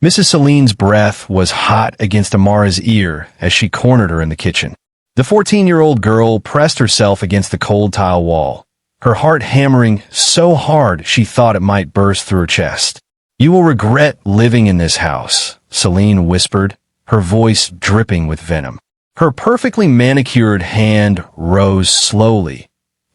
Mrs. Celine's breath was hot against Amara's ear as she cornered her in the kitchen. The 14-year-old girl pressed herself against the cold tile wall, her heart hammering so hard she thought it might burst through her chest. "You will regret living in this house," Celine whispered, her voice dripping with venom. Her perfectly manicured hand rose slowly,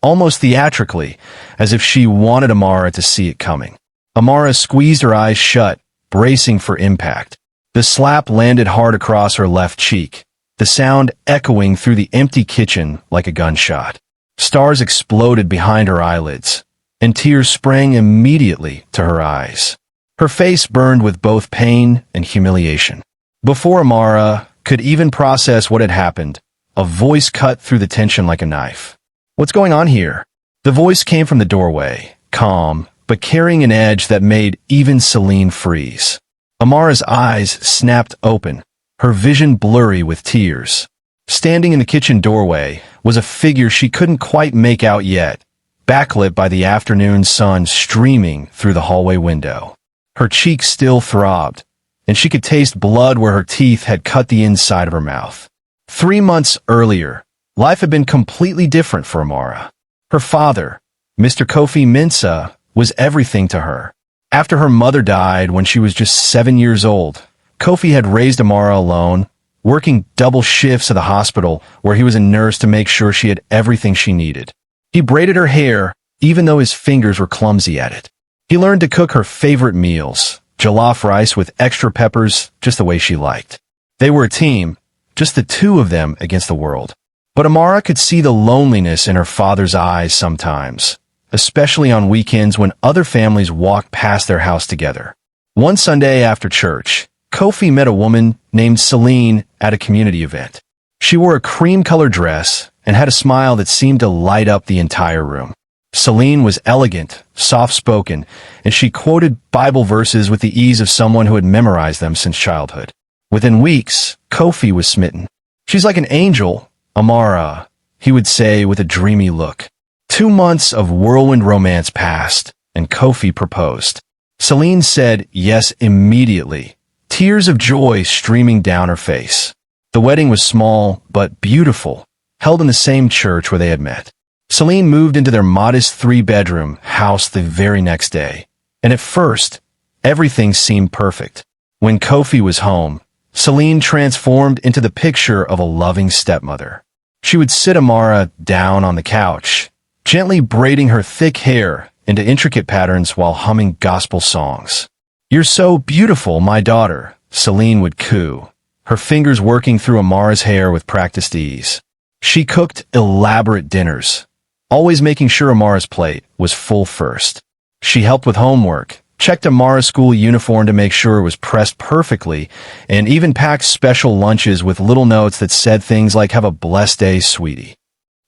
almost theatrically, as if she wanted Amara to see it coming. Amara squeezed her eyes shut, bracing for impact. The slap landed hard across her left cheek, the sound echoing through the empty kitchen like a gunshot. Stars exploded behind her eyelids, and tears sprang immediately to her eyes. Her face burned with both pain and humiliation. Before Amara could even process what had happened, a voice cut through the tension like a knife. "What's going on here?" The voice came from the doorway, calm, but carrying an edge that made even Celine freeze. Amara's eyes snapped open, her vision blurry with tears. Standing in the kitchen doorway was a figure she couldn't quite make out yet, backlit by the afternoon sun streaming through the hallway window. Her cheeks still throbbed, and she could taste blood where her teeth had cut the inside of her mouth. 3 months earlier, life had been completely different for Amara. Her father, Mr. Kofi Mensah, was everything to her. After her mother died when she was just 7 years old, Kofi had raised Amara alone, working double shifts at the hospital where he was a nurse to make sure she had everything she needed. He braided her hair, even though his fingers were clumsy at it. He learned to cook her favorite meals, jollof rice with extra peppers, just the way she liked. They were a team, just the two of them against the world. But Amara could see the loneliness in her father's eyes sometimes, especially on weekends when other families walked past their house together. One Sunday after church, Kofi met a woman named Celine at a community event. She wore a cream-colored dress and had a smile that seemed to light up the entire room. Celine was elegant, soft-spoken, and she quoted Bible verses with the ease of someone who had memorized them since childhood. Within weeks, Kofi was smitten. "She's like an angel, Amara," he would say with a dreamy look. 2 months of whirlwind romance passed, and Kofi proposed. Celine said yes immediately, tears of joy streaming down her face. The wedding was small but beautiful, held in the same church where they had met. Celine moved into their modest 3-bedroom house the very next day, and at first, everything seemed perfect. When Kofi was home, Celine transformed into the picture of a loving stepmother. She would sit Amara down on the couch, gently braiding her thick hair into intricate patterns while humming gospel songs. "You're so beautiful, my daughter," Celine would coo, her fingers working through Amara's hair with practiced ease. She cooked elaborate dinners, always making sure Amara's plate was full first. She helped with homework, checked Amara's school uniform to make sure it was pressed perfectly, and even packed special lunches with little notes that said things like, "Have a blessed day, sweetie."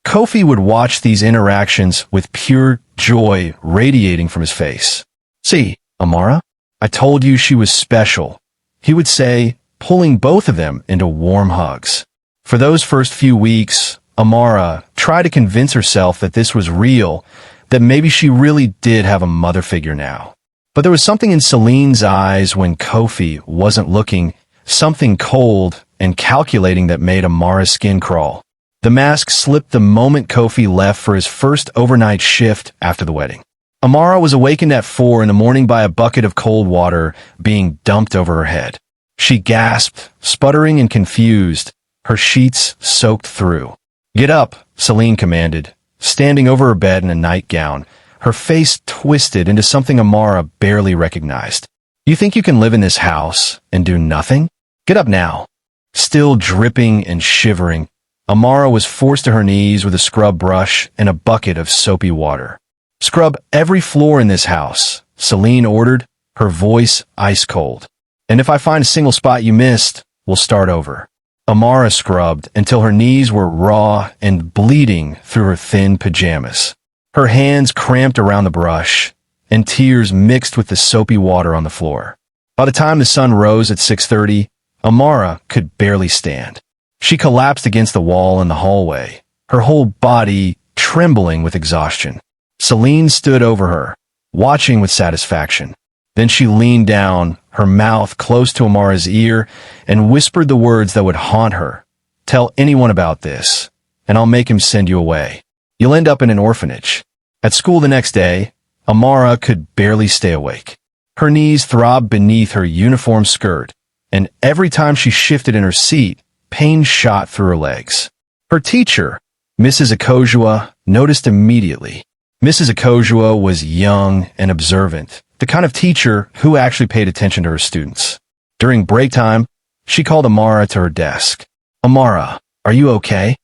Kofi would watch these interactions with pure joy radiating from his face. "See, Amara, I told you she was special," he would say, pulling both of them into warm hugs. For those first few weeks, Amara tried to convince herself that this was real, that maybe she really did have a mother figure now. But there was something in Celine's eyes when Kofi wasn't looking, something cold and calculating that made Amara's skin crawl. The mask slipped the moment Kofi left for his first overnight shift after the wedding. Amara was awakened at 4 in the morning by a bucket of cold water being dumped over her head. She gasped, sputtering and confused, her sheets soaked through. "Get up," Celine commanded, standing over her bed in a nightgown, her face twisted into something Amara barely recognized. "You think you can live in this house and do nothing? Get up now." Still dripping and shivering, Amara was forced to her knees with a scrub brush and a bucket of soapy water. "Scrub every floor in this house," Celine ordered, her voice ice cold. "And if I find a single spot you missed, we'll start over." Amara scrubbed until her knees were raw and bleeding through her thin pajamas. Her hands cramped around the brush, and tears mixed with the soapy water on the floor. By the time the sun rose at 6:30, Amara could barely stand. She collapsed against the wall in the hallway, her whole body trembling with exhaustion. Celine stood over her, watching with satisfaction. Then she leaned down, her mouth close to Amara's ear, and whispered the words that would haunt her. "Tell anyone about this, and I'll make him send you away. You'll end up in an orphanage." At school the next day, Amara could barely stay awake. Her knees throbbed beneath her uniform skirt, and every time she shifted in her seat, pain shot through her legs. Her teacher, Mrs. Akojua, noticed immediately. Mrs. Akojua was young and observant, the kind of teacher who actually paid attention to her students. During break time, she called Amara to her desk. "Amara, are you okay?"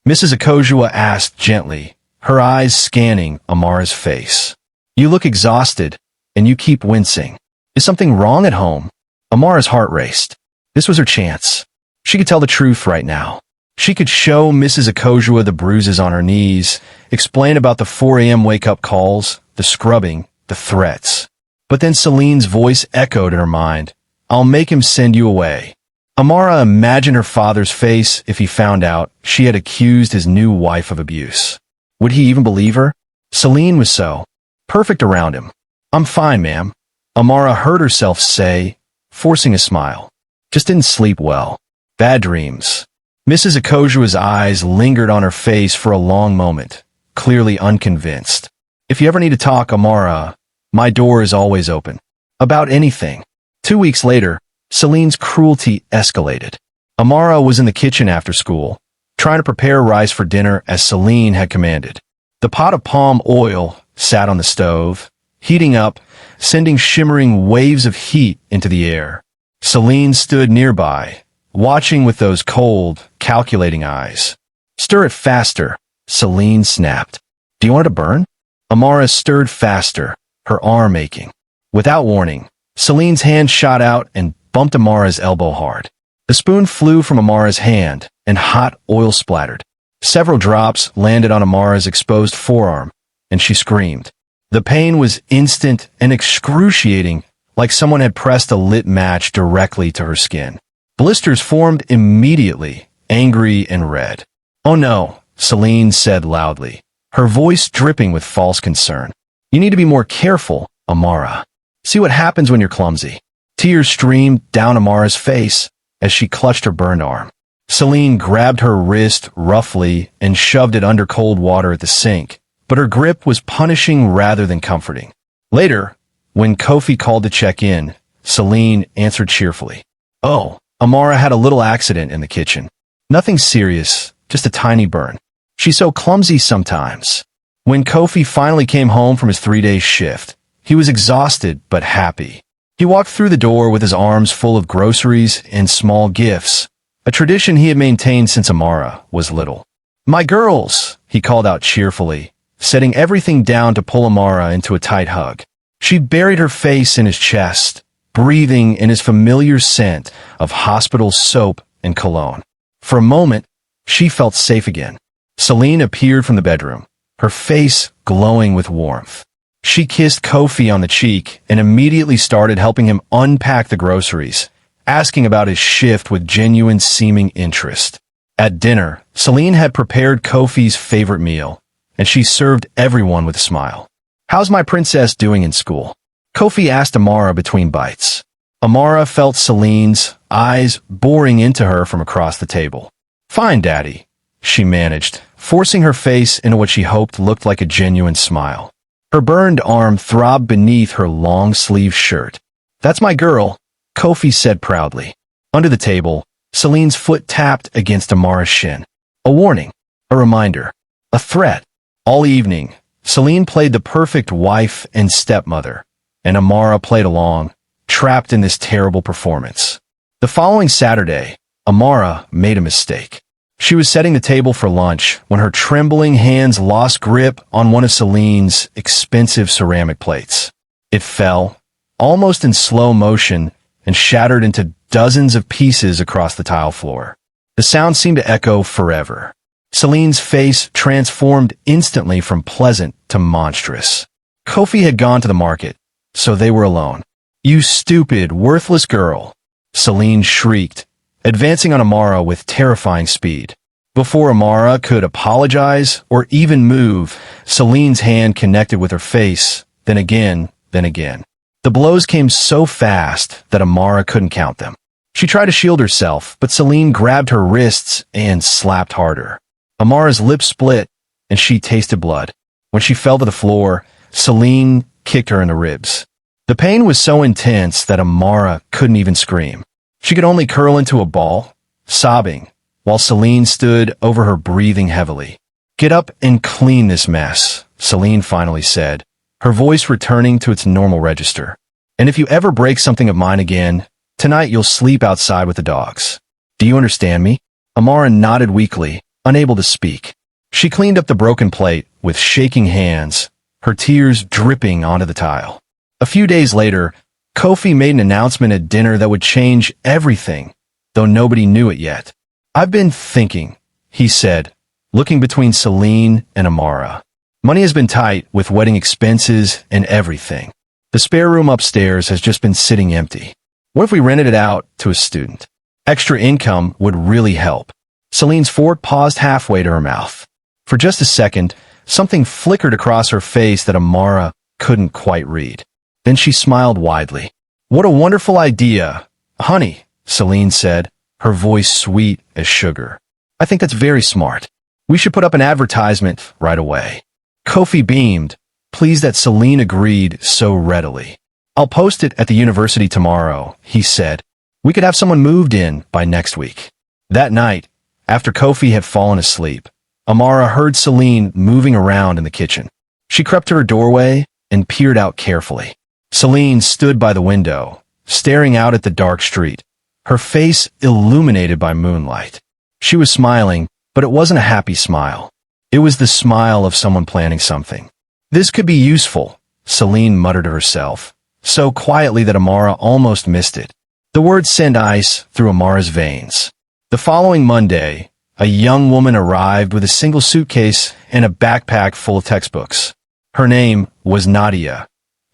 Mrs. Akojua asked gently, her eyes scanning Amara's face. "You look exhausted, and you keep wincing. Is something wrong at home?" Amara's heart raced. This was her chance. She could tell the truth right now. She could show Mrs. Akojua the bruises on her knees, explain about the 4 a.m. wake-up calls, the scrubbing, the threats. But then Celine's voice echoed in her mind. "I'll make him send you away." Amara imagined her father's face if he found out she had accused his new wife of abuse. Would he even believe her? Celine was so perfect around him. "I'm fine, ma'am," Amara heard herself say, forcing a smile. "Just didn't sleep well. Bad dreams." Mrs. Akojua's eyes lingered on her face for a long moment, clearly unconvinced. "If you ever need to talk, Amara, my door is always open. About anything." 2 weeks later, Celine's cruelty escalated. Amara was in the kitchen after school, trying to prepare rice for dinner as Celine had commanded. The pot of palm oil sat on the stove, heating up, sending shimmering waves of heat into the air. Celine stood nearby, watching with those cold, calculating eyes. "Stir it faster," Celine snapped. "Do you want it to burn?" Amara stirred faster, her arm aching. Without warning, Celine's hand shot out and bumped Amara's elbow hard. The spoon flew from Amara's hand, and hot oil splattered. Several drops landed on Amara's exposed forearm, and she screamed. The pain was instant and excruciating, like someone had pressed a lit match directly to her skin. Blisters formed immediately, angry and red. "Oh no," Celine said loudly, her voice dripping with false concern. "You need to be more careful, Amara. See what happens when you're clumsy." Tears streamed down Amara's face as she clutched her burned arm. Celine grabbed her wrist roughly and shoved it under cold water at the sink, but her grip was punishing rather than comforting. Later, when Kofi called to check in, Celine answered cheerfully. "Oh, Amara had a little accident in the kitchen. Nothing serious, just a tiny burn. She's so clumsy sometimes." When Kofi finally came home from his 3-day shift, he was exhausted but happy. He walked through the door with his arms full of groceries and small gifts, a tradition he had maintained since Amara was little. "My girls," he called out cheerfully, setting everything down to pull Amara into a tight hug. She buried her face in his chest, breathing in his familiar scent of hospital soap and cologne. For a moment, she felt safe again. Celine appeared from the bedroom, her face glowing with warmth. She kissed Kofi on the cheek and immediately started helping him unpack the groceries, asking about his shift with genuine seeming interest. At dinner, Celine had prepared Kofi's favorite meal, and she served everyone with a smile. "How's my princess doing in school?" Kofi asked Amara between bites. Amara felt Celine's eyes boring into her from across the table. "Fine, Daddy," she managed, forcing her face into what she hoped looked like a genuine smile. Her burned arm throbbed beneath her long-sleeved shirt. "That's my girl," Kofi said proudly. Under the table, Celine's foot tapped against Amara's shin. A warning, a reminder, a threat. All evening, Celine played the perfect wife and stepmother, and Amara played along, trapped in this terrible performance. The following Saturday, Amara made a mistake. She was setting the table for lunch when her trembling hands lost grip on one of Celine's expensive ceramic plates. It fell, almost in slow motion, and shattered into dozens of pieces across the tile floor. The sound seemed to echo forever. Celine's face transformed instantly from pleasant to monstrous. Kofi had gone to the market, so they were alone. "You stupid, worthless girl," Celine shrieked, advancing on Amara with terrifying speed. Before Amara could apologize or even move, Celine's hand connected with her face, then again, then again. The blows came so fast that Amara couldn't count them. She tried to shield herself, but Celine grabbed her wrists and slapped harder. Amara's lips split, and she tasted blood. When she fell to the floor, Celine kicked her in the ribs. The pain was so intense that Amara couldn't even scream. She could only curl into a ball, sobbing, while Celine stood over her breathing heavily. "Get up and clean this mess," Celine finally said, her voice returning to its normal register. "And if you ever break something of mine again, tonight you'll sleep outside with the dogs. Do you understand me?" Amara nodded weakly, unable to speak. She cleaned up the broken plate with shaking hands, her tears dripping onto the tile. A few days later, Kofi made an announcement at dinner that would change everything, though nobody knew it yet. "I've been thinking," he said, looking between Celine and Amara. "Money has been tight with wedding expenses and everything. The spare room upstairs has just been sitting empty. What if we rented it out to a student? Extra income would really help." Celine's fork paused halfway to her mouth. For just a second, something flickered across her face that Amara couldn't quite read. Then she smiled widely. "What a wonderful idea, honey," Celine said, her voice sweet as sugar. "I think that's very smart. We should put up an advertisement right away." Kofi beamed, pleased that Celine agreed so readily. "I'll post it at the university tomorrow," he said. "We could have someone moved in by next week." That night, after Kofi had fallen asleep, Amara heard Celine moving around in the kitchen. She crept to her doorway and peered out carefully. Celine stood by the window, staring out at the dark street, her face illuminated by moonlight. She was smiling, but it wasn't a happy smile. It was the smile of someone planning something. "This could be useful," Celine muttered to herself, so quietly that Amara almost missed it. The words sent ice through Amara's veins. The following Monday, a young woman arrived with a single suitcase and a backpack full of textbooks. Her name was Nadia,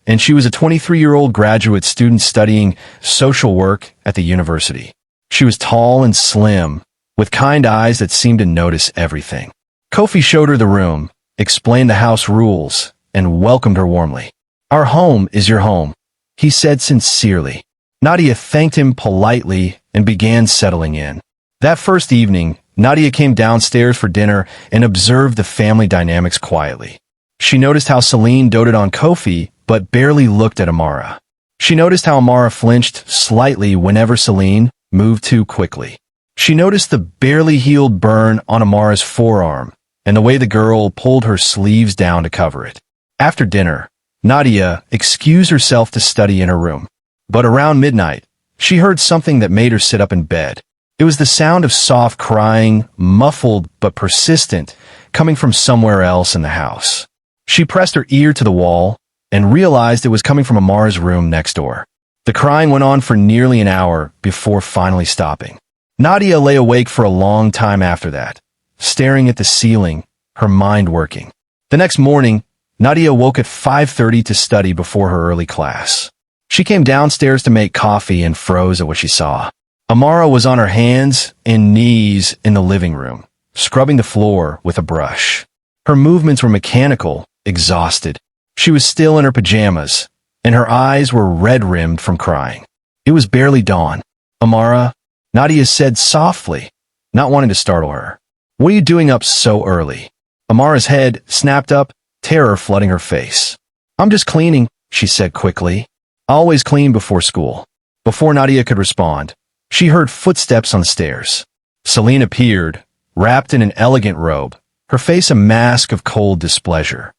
and she was a 23-year-old graduate student studying social work at the university. She was tall and slim, with kind eyes that seemed to notice everything. Kofi showed her the room, explained the house rules, and welcomed her warmly. "Our home is your home," he said sincerely. Nadia thanked him politely and began settling in. That first evening, Nadia came downstairs for dinner and observed the family dynamics quietly. She noticed how Celine doted on Kofi, but barely looked at Amara. She noticed how Amara flinched slightly whenever Celine moved too quickly. She noticed the barely healed burn on Amara's forearm, and the way the girl pulled her sleeves down to cover it. After dinner, Nadia excused herself to study in her room. But around midnight, she heard something that made her sit up in bed. It was the sound of soft crying, muffled but persistent, coming from somewhere else in the house. She pressed her ear to the wall and realized it was coming from Amara's room next door. The crying went on for nearly an hour before finally stopping. Nadia lay awake for a long time after that, staring at the ceiling, her mind working. The next morning, Nadia woke at 5:30 to study before her early class. She came downstairs to make coffee and froze at what she saw. Amara was on her hands and knees in the living room, scrubbing the floor with a brush. Her movements were mechanical, exhausted. She was still in her pajamas, and her eyes were red-rimmed from crying. It was barely dawn. "Amara," Nadia said softly, not wanting to startle her. "What are you doing up so early?" Amara's head snapped up, terror flooding her face. "I'm just cleaning," she said quickly. "I always clean before school." Before Nadia could respond, she heard footsteps on the stairs. Celine appeared, wrapped in an elegant robe, her face a mask of cold displeasure.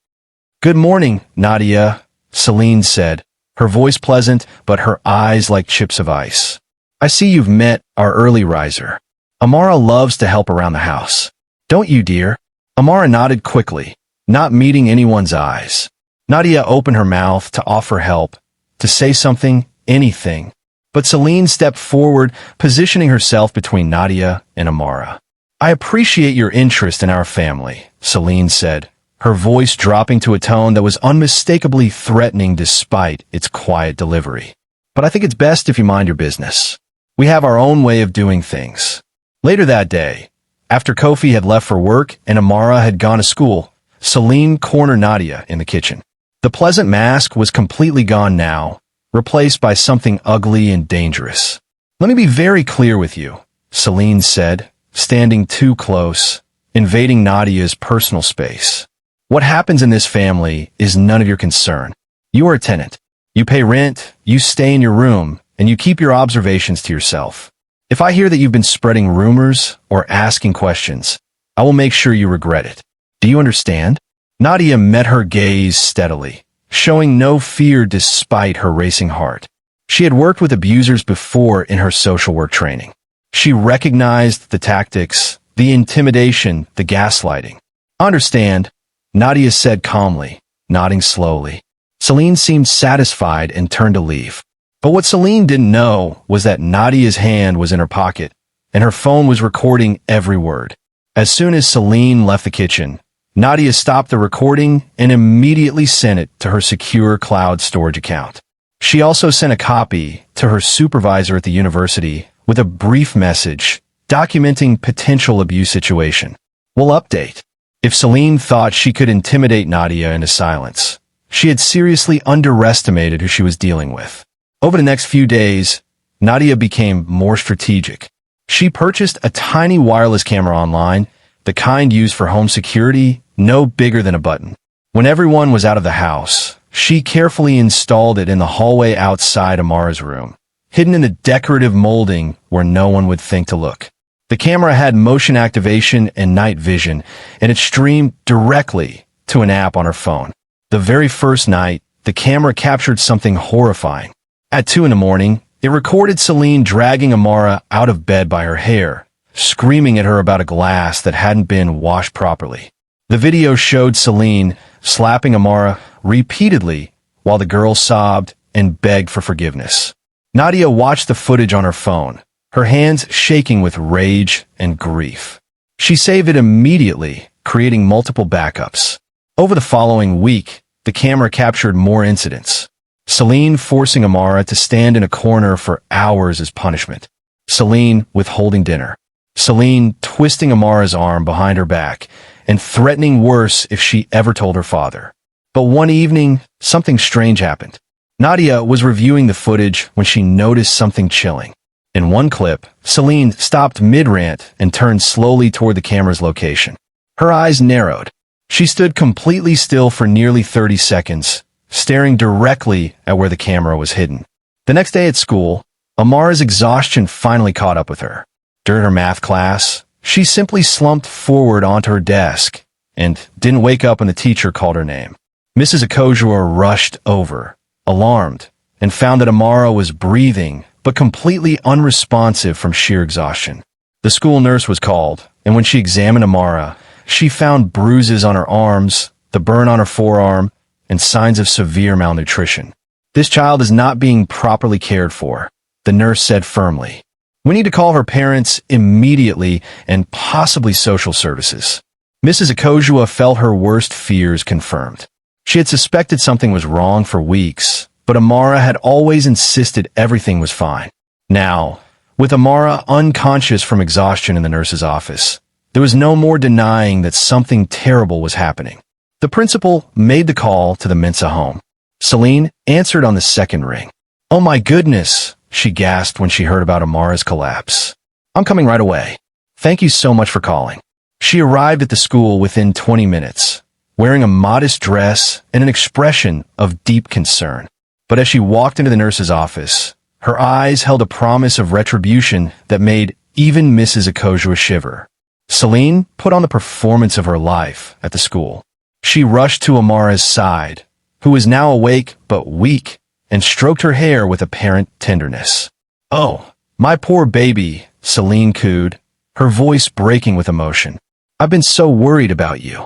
"Good morning, Nadia," Celine said, her voice pleasant but her eyes like chips of ice. "I see you've met our early riser. Amara loves to help around the house. Don't you, dear?" Amara nodded quickly, not meeting anyone's eyes. Nadia opened her mouth to offer help, to say something, anything. But Celine stepped forward, positioning herself between Nadia and Amara. "I appreciate your interest in our family," Celine said, her voice dropping to a tone that was unmistakably threatening despite its quiet delivery. "But I think it's best if you mind your business. We have our own way of doing things." Later that day, after Kofi had left for work and Amara had gone to school, Celine cornered Nadia in the kitchen. The pleasant mask was completely gone now, replaced by something ugly and dangerous. "Let me be very clear with you," Celine said, standing too close, invading Nadia's personal space. "What happens in this family is none of your concern. You are a tenant. You pay rent, you stay in your room, and you keep your observations to yourself. If I hear that you've been spreading rumors or asking questions, I will make sure you regret it. Do you understand?" Nadia met her gaze steadily, showing no fear despite her racing heart. She had worked with abusers before in her social work training. She recognized the tactics, the intimidation, the gaslighting. "I understand," Nadia said calmly, nodding slowly. Celine seemed satisfied and turned to leave. But what Celine didn't know was that Nadia's hand was in her pocket, and her phone was recording every word. As soon as Celine left the kitchen, Nadia stopped the recording and immediately sent it to her secure cloud storage account. She also sent a copy to her supervisor at the university with a brief message documenting potential abuse situation. "We'll update." If Celine thought she could intimidate Nadia into silence, she had seriously underestimated who she was dealing with. Over the next few days, Nadia became more strategic. She purchased a tiny wireless camera online, the kind used for home security, no bigger than a button. When everyone was out of the house, she carefully installed it in the hallway outside Amara's room, hidden in the decorative molding where no one would think to look. The camera had motion activation and night vision, and it streamed directly to an app on her phone. The very first night, the camera captured something horrifying. At 2 a.m, it recorded Celine dragging Amara out of bed by her hair, screaming at her about a glass that hadn't been washed properly. The video showed Celine slapping Amara repeatedly while the girl sobbed and begged for forgiveness. Nadia watched the footage on her phone, her hands shaking with rage and grief. She saved it immediately, creating multiple backups. Over the following week, the camera captured more incidents. Celine forcing Amara to stand in a corner for hours as punishment. Celine withholding dinner. Celine twisting Amara's arm behind her back and threatening worse if she ever told her father. But one evening, something strange happened. Nadia was reviewing the footage when she noticed something chilling. In one clip, Celine stopped mid-rant and turned slowly toward the camera's location. Her eyes narrowed. She stood completely still for nearly 30 seconds, staring directly at where the camera was hidden. The next day at school, Amara's exhaustion finally caught up with her. During her math class, she simply slumped forward onto her desk and didn't wake up when the teacher called her name. Mrs. Akojua rushed over, alarmed, and found that Amara was breathing but completely unresponsive from sheer exhaustion. The school nurse was called, and when she examined Amara, she found bruises on her arms, the burn on her forearm, and signs of severe malnutrition. "This child is not being properly cared for," the nurse said firmly. "We need to call her parents immediately and possibly social services." Mrs. Akojua felt her worst fears confirmed. She had suspected something was wrong for weeks, but Amara had always insisted everything was fine. Now, with Amara unconscious from exhaustion in the nurse's office, there was no more denying that something terrible was happening. The principal made the call to the Mensa home. Celine answered on the second ring. "Oh my goodness," she gasped when she heard about Amara's collapse. "I'm coming right away. Thank you so much for calling." She arrived at the school within 20 minutes, wearing a modest dress and an expression of deep concern. But as she walked into the nurse's office, her eyes held a promise of retribution that made even Mrs. Akojua shiver. Celine put on the performance of her life at the school. She rushed to Amara's side, who was now awake but weak, and stroked her hair with apparent tenderness. "Oh, my poor baby," Celine cooed, her voice breaking with emotion. "I've been so worried about you."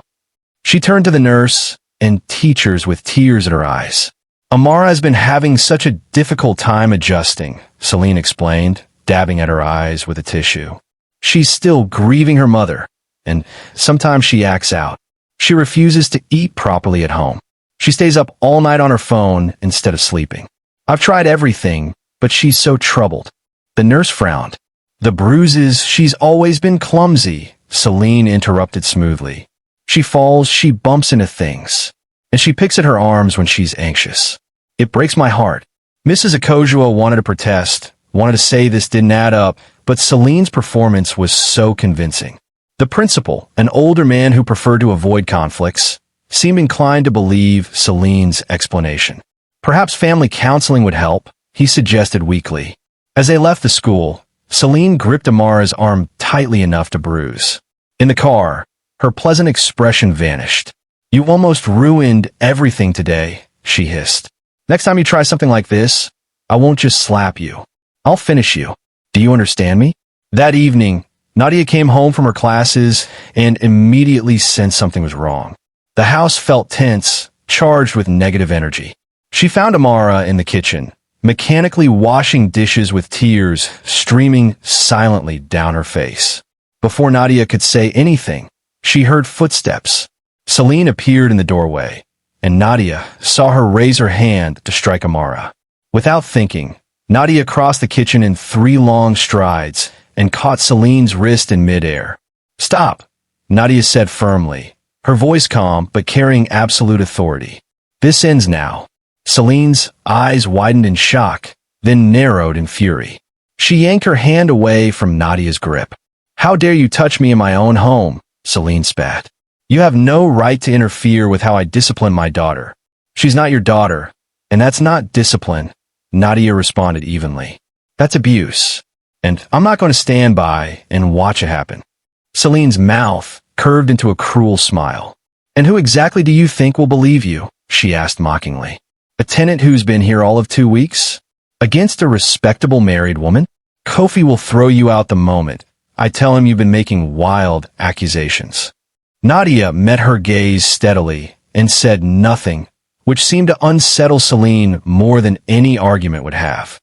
She turned to the nurse and teachers with tears in her eyes. "Amara has been having such a difficult time adjusting," Celine explained, dabbing at her eyes with a tissue. "She's still grieving her mother, and sometimes she acts out. She refuses to eat properly at home. She stays up all night on her phone instead of sleeping. I've tried everything, but she's so troubled." The nurse frowned. "The bruises, she's always been clumsy," Celine interrupted smoothly. "She falls, she bumps into things, and she picks at her arms when she's anxious. It breaks my heart." Mrs. Akojua wanted to protest, wanted to say this didn't add up, but Celine's performance was so convincing. The principal, an older man who preferred to avoid conflicts, seemed inclined to believe Celine's explanation. Perhaps family counseling would help, he suggested weakly. As they left the school, Celine gripped Amara's arm tightly enough to bruise. In the car, her pleasant expression vanished. "You almost ruined everything today," she hissed. "Next time you try something like this, I won't just slap you. I'll finish you. Do you understand me?" That evening, Nadia came home from her classes and immediately sensed something was wrong. The house felt tense, charged with negative energy. She found Amara in the kitchen, mechanically washing dishes with tears streaming silently down her face. Before Nadia could say anything, she heard footsteps. Celine appeared in the doorway, and Nadia saw her raise her hand to strike Amara. Without thinking, Nadia crossed the kitchen in 3 long strides and caught Celine's wrist in midair. "Stop," Nadia said firmly, her voice calm but carrying absolute authority. "This ends now." Celine's eyes widened in shock, then narrowed in fury. She yanked her hand away from Nadia's grip. "How dare you touch me in my own home?" Celine spat. "You have no right to interfere with how I discipline my daughter. She's not your daughter, and that's not discipline," Nadia responded evenly. "That's abuse, and I'm not going to stand by and watch it happen." Celine's mouth curved into a cruel smile. "And who exactly do you think will believe you?" she asked mockingly. "A tenant who's been here all of 2 weeks? Against a respectable married woman? Kofi will throw you out the moment I tell him you've been making wild accusations." Nadia met her gaze steadily and said nothing, which seemed to unsettle Celine more than any argument would have.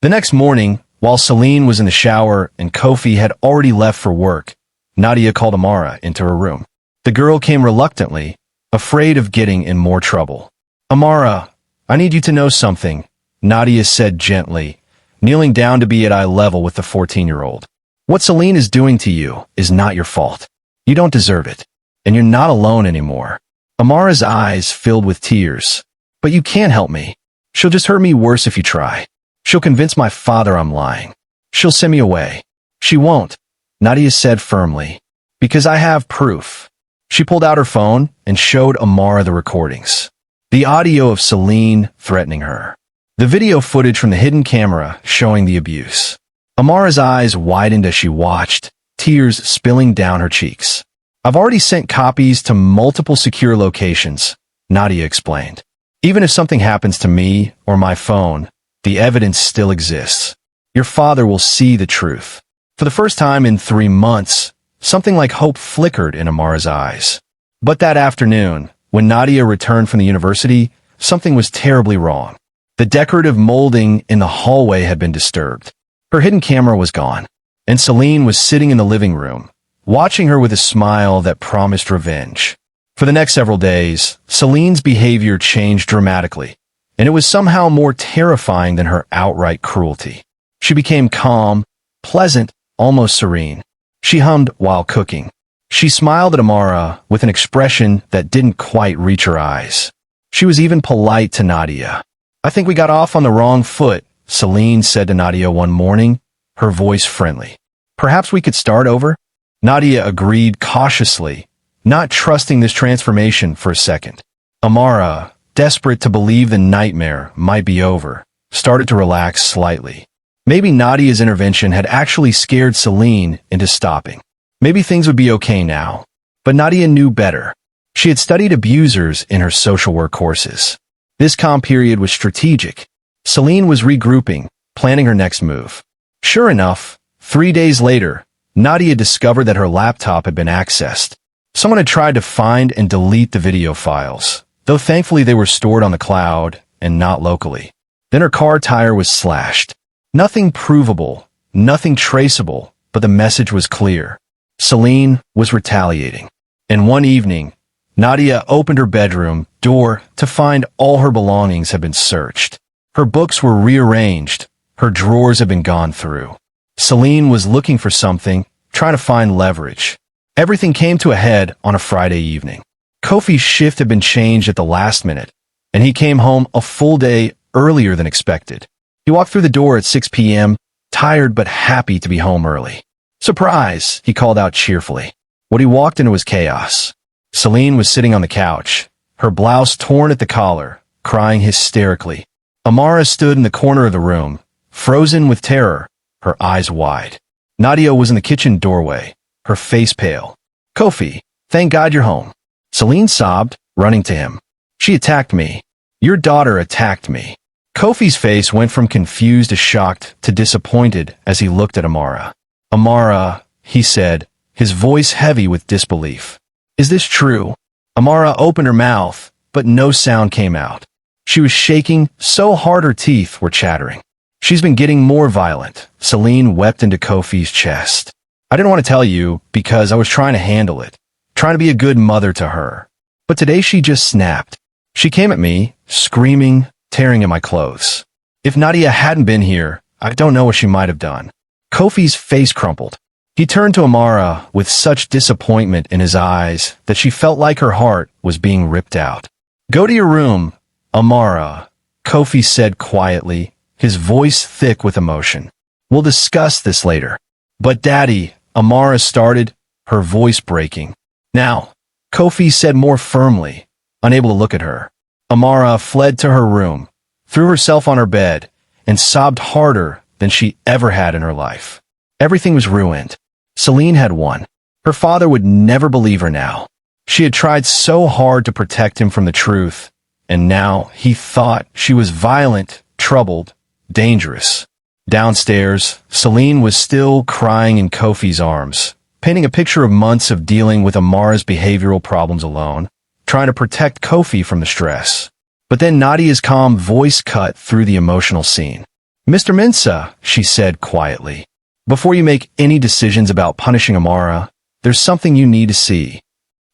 The next morning, while Celine was in the shower and Kofi had already left for work, Nadia called Amara into her room. The girl came reluctantly, afraid of getting in more trouble. "Amara, I need you to know something," Nadia said gently, kneeling down to be at eye level with the 14-year-old. "What Celine is doing to you is not your fault. You don't deserve it, and you're not alone anymore." Amara's eyes filled with tears. "But you can't help me. She'll just hurt me worse if you try. She'll convince my father I'm lying. She'll send me away." "She won't," Nadia said firmly, "because I have proof." She pulled out her phone and showed Amara the recordings. The audio of Celine threatening her. The video footage from the hidden camera showing the abuse. Amara's eyes widened as she watched, tears spilling down her cheeks. "I've already sent copies to multiple secure locations," Nadia explained. "Even if something happens to me or my phone, the evidence still exists. Your father will see the truth." For the first time in 3 months, something like hope flickered in Amara's eyes. But that afternoon, when Nadia returned from the university, something was terribly wrong. The decorative molding in the hallway had been disturbed. Her hidden camera was gone, and Celine was sitting in the living room, watching her with a smile that promised revenge. For the next several days, Celine's behavior changed dramatically, and it was somehow more terrifying than her outright cruelty. She became calm, pleasant, almost serene. She hummed while cooking. She smiled at Amara with an expression that didn't quite reach her eyes. She was even polite to Nadia. "I think we got off on the wrong foot," Celine said to Nadia one morning, her voice friendly. "Perhaps we could start over?" Nadia agreed cautiously, not trusting this transformation for a second. Amara, desperate to believe the nightmare might be over, started to relax slightly. Maybe Nadia's intervention had actually scared Celine into stopping. Maybe things would be okay now. But Nadia knew better. She had studied abusers in her social work courses. This calm period was strategic. Celine was regrouping, planning her next move. Sure enough, 3 days later, Nadia discovered that her laptop had been accessed. Someone had tried to find and delete the video files, though thankfully they were stored on the cloud and not locally. Then her car tire was slashed. Nothing provable, nothing traceable, but the message was clear. Celine was retaliating. And one evening, Nadia opened her bedroom door to find all her belongings had been searched. Her books were rearranged. Her drawers had been gone through. Celine was looking for something, trying to find leverage. Everything came to a head on a Friday evening. Kofi's shift had been changed at the last minute, and he came home a full day earlier than expected. He walked through the door at 6 p.m., tired but happy to be home early. "Surprise!" he called out cheerfully. What he walked into was chaos. Celine was sitting on the couch, her blouse torn at the collar, crying hysterically. Amara stood in the corner of the room, frozen with terror, her eyes wide. Nadia was in the kitchen doorway, her face pale. "Kofi, thank God you're home." Celine sobbed, running to him. "She attacked me. Your daughter attacked me." Kofi's face went from confused to shocked to disappointed as he looked at Amara. "Amara," he said, his voice heavy with disbelief. "Is this true?" Amara opened her mouth, but no sound came out. She was shaking so hard her teeth were chattering. "She's been getting more violent." Celine wept into Kofi's chest. "I didn't want to tell you because I was trying to handle it, trying to be a good mother to her. But today she just snapped. She came at me, screaming, tearing at my clothes. If Nadia hadn't been here, I don't know what she might have done." Kofi's face crumpled. He turned to Amara with such disappointment in his eyes that she felt like her heart was being ripped out. "Go to your room, Amara," Kofi said quietly, his voice thick with emotion. "We'll discuss this later." "But Daddy," Amara started, her voice breaking. "Now," Kofi said more firmly, unable to look at her. Amara fled to her room, threw herself on her bed, and sobbed harder than she ever had in her life. Everything was ruined. Celine had won. Her father would never believe her now. She had tried so hard to protect him from the truth, and now he thought she was violent, troubled, dangerous. Downstairs, Celine was still crying in Kofi's arms, painting a picture of months of dealing with Amara's behavioral problems alone, trying to protect Kofi from the stress. But then Nadia's calm voice cut through the emotional scene. "Mr. Mensah," she said quietly, "before you make any decisions about punishing Amara, there's something you need to see."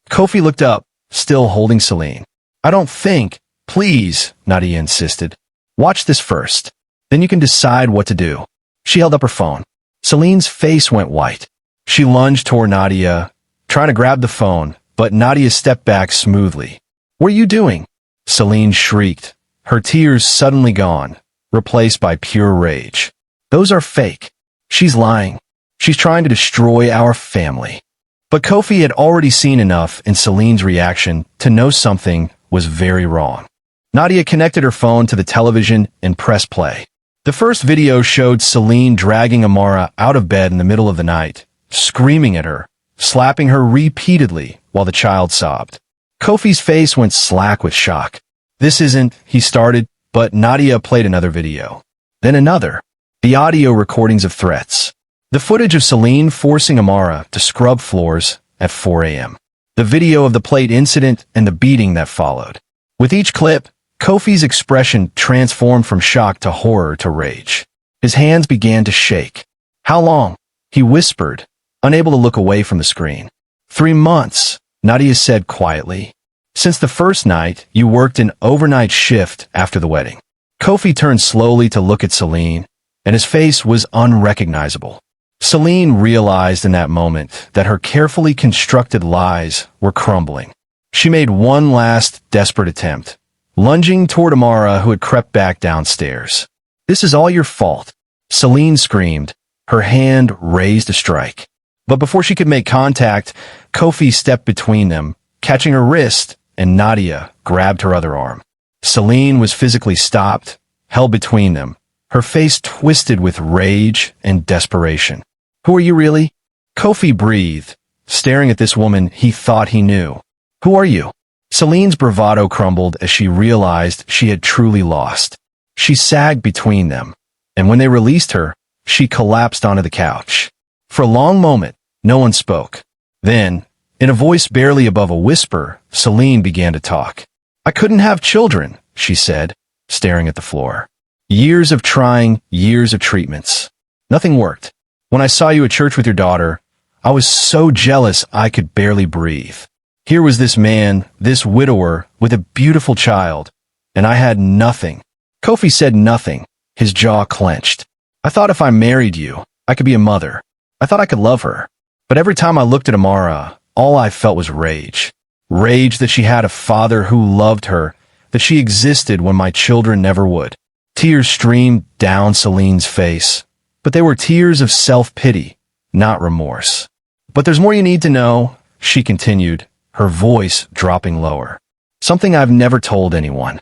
Kofi looked up, still holding Celine. "I don't think, please," Nadia insisted. "Watch this first. Then you can decide what to do." She held up her phone. Celine's face went white. She lunged toward Nadia, trying to grab the phone, but Nadia stepped back smoothly. "What are you doing?" Celine shrieked, her tears suddenly gone, replaced by pure rage. "Those are fake. She's lying. She's trying to destroy our family." But Kofi had already seen enough in Celine's reaction to know something was very wrong. Nadia connected her phone to the television and pressed play. The first video showed Celine dragging Amara out of bed in the middle of the night, screaming at her, slapping her repeatedly while the child sobbed. Kofi's face went slack with shock. "This isn't," he started, but Nadia played another video. Then another. The audio recordings of threats. The footage of Celine forcing Amara to scrub floors at 4 a.m. The video of the plate incident and the beating that followed. With each clip, Kofi's expression transformed from shock to horror to rage. His hands began to shake. "How long?" he whispered, unable to look away from the screen. 3 months, Nadia said quietly. "Since the first night, you worked an overnight shift after the wedding." Kofi turned slowly to look at Celine, and his face was unrecognizable. Celine realized in that moment that her carefully constructed lies were crumbling. She made one last desperate attempt, lunging toward Amara, who had crept back downstairs. "This is all your fault," Celine screamed, her hand raised to strike. But before she could make contact, Kofi stepped between them, catching her wrist, and Nadia grabbed her other arm. Celine was physically stopped, held between them, her face twisted with rage and desperation. "Who are you really?" Kofi breathed, staring at this woman he thought he knew. "Who are you?" Celine's bravado crumbled as she realized she had truly lost. She sagged between them, and when they released her, she collapsed onto the couch. For a long moment, no one spoke. Then, in a voice barely above a whisper, Celine began to talk. "I couldn't have children," she said, staring at the floor. "Years of trying, years of treatments. Nothing worked. When I saw you at church with your daughter, I was so jealous I could barely breathe. Here was this man, this widower, with a beautiful child, and I had nothing." Kofi said nothing, his jaw clenched. "I thought if I married you, I could be a mother. I thought I could love her. But every time I looked at Amara, all I felt was rage. Rage that she had a father who loved her, that she existed when my children never would. Tears streamed down Celine's face, but they were tears of self-pity, not remorse. "But there's more you need to know," she continued, her voice dropping lower. "Something I've never told anyone."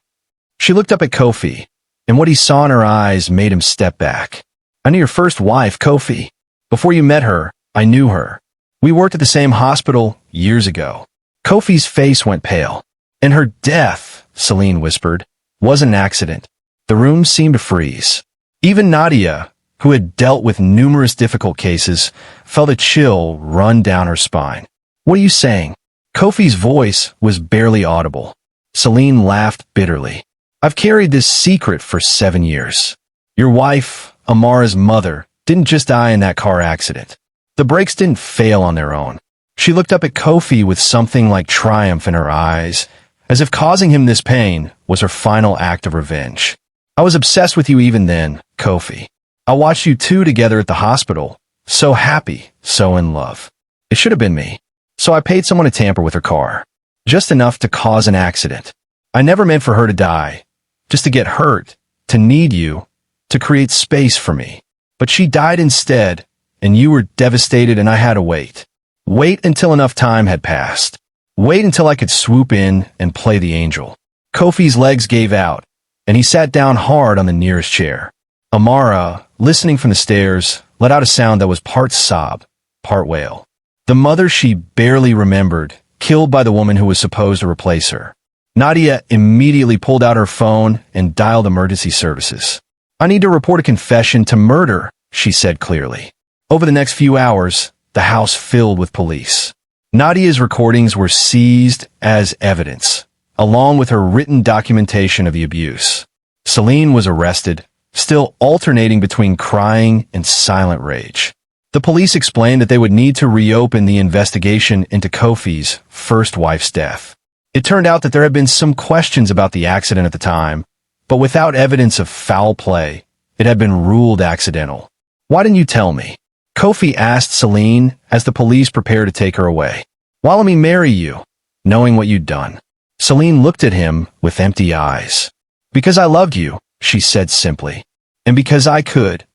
She looked up at Kofi, and what he saw in her eyes made him step back. "I knew your first wife, Kofi. Before you met her, I knew her. We worked at the same hospital years ago." Kofi's face went pale. "And her death," Celine whispered, "was an accident." The room seemed to freeze. Even Nadia, who had dealt with numerous difficult cases, felt a chill run down her spine. "What are you saying?" Kofi's voice was barely audible. Celine laughed bitterly. "I've carried this secret for 7 years. Your wife, Amara's mother, didn't just die in that car accident. The brakes didn't fail on their own." She looked up at Kofi with something like triumph in her eyes, as if causing him this pain was her final act of revenge. "I was obsessed with you even then, Kofi. I watched you two together at the hospital, so happy, so in love. It should have been me. So I paid someone to tamper with her car. Just enough to cause an accident. I never meant for her to die, just to get hurt, to need you, to create space for me. But she died instead, and you were devastated and I had to wait. Wait until enough time had passed. Wait until I could swoop in and play the angel." Kofi's legs gave out, and he sat down hard on the nearest chair. Amara, listening from the stairs, let out a sound that was part sob, part wail. The mother she barely remembered, killed by the woman who was supposed to replace her. Nadia immediately pulled out her phone and dialed emergency services. "I need to report a confession to murder," she said clearly. Over the next few hours, the house filled with police. Nadia's recordings were seized as evidence, along with her written documentation of the abuse. Celine was arrested, still alternating between crying and silent rage. The police explained that they would need to reopen the investigation into Kofi's first wife's death. It turned out that there had been some questions about the accident at the time, but without evidence of foul play, it had been ruled accidental. "Why didn't you tell me?" Kofi asked Celine as the police prepared to take her away. "Why let me marry you, knowing what you'd done?" Celine looked at him with empty eyes. "Because I loved you," she said simply. "And because I could."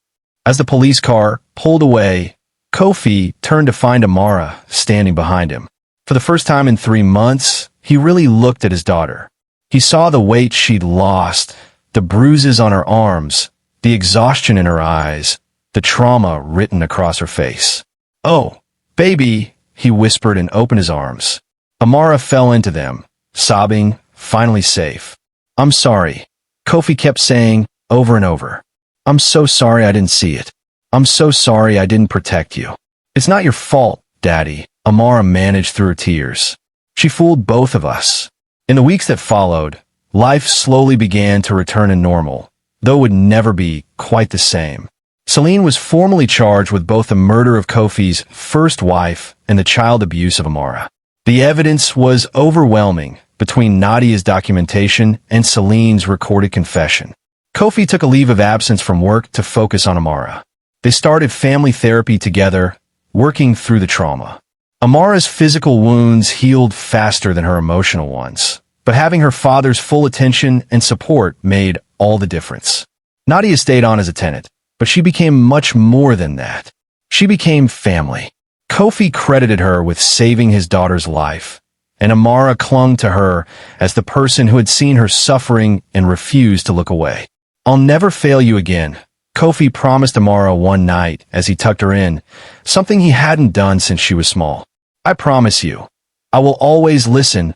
As the police car pulled away, Kofi turned to find Amara standing behind him. For the first time in 3 months, he really looked at his daughter. He saw the weight she'd lost, the bruises on her arms, the exhaustion in her eyes, the trauma written across her face. "Oh, baby," he whispered and opened his arms. Amara fell into them, sobbing, finally safe. "I'm sorry," Kofi kept saying over and over. "I'm so sorry I didn't see it. I'm so sorry I didn't protect you." "It's not your fault, Daddy," Amara managed through her tears. "She fooled both of us." In the weeks that followed, life slowly began to return to normal, though it would never be quite the same. Celine was formally charged with both the murder of Kofi's first wife and the child abuse of Amara. The evidence was overwhelming between Nadia's documentation and Celine's recorded confession. Kofi took a leave of absence from work to focus on Amara. They started family therapy together, working through the trauma. Amara's physical wounds healed faster than her emotional ones, but having her father's full attention and support made all the difference. Nadia stayed on as a tenant, but she became much more than that. She became family. Kofi credited her with saving his daughter's life, and Amara clung to her as the person who had seen her suffering and refused to look away. "I'll never fail you again," Kofi promised Amara one night as he tucked her in, something he hadn't done since she was small. "I promise you, I will always listen,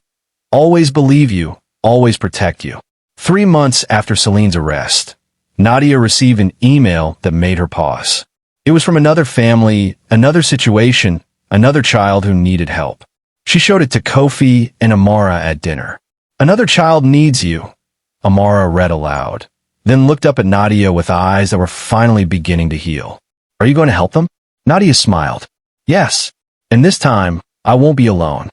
always believe you, always protect you." 3 months after Celine's arrest, Nadia received an email that made her pause. It was from another family, another situation, another child who needed help. She showed it to Kofi and Amara at dinner. "Another child needs you," Amara read aloud, then looked up at Nadia with eyes that were finally beginning to heal. "Are you going to help them?" Nadia smiled. "Yes. And this time, I won't be alone."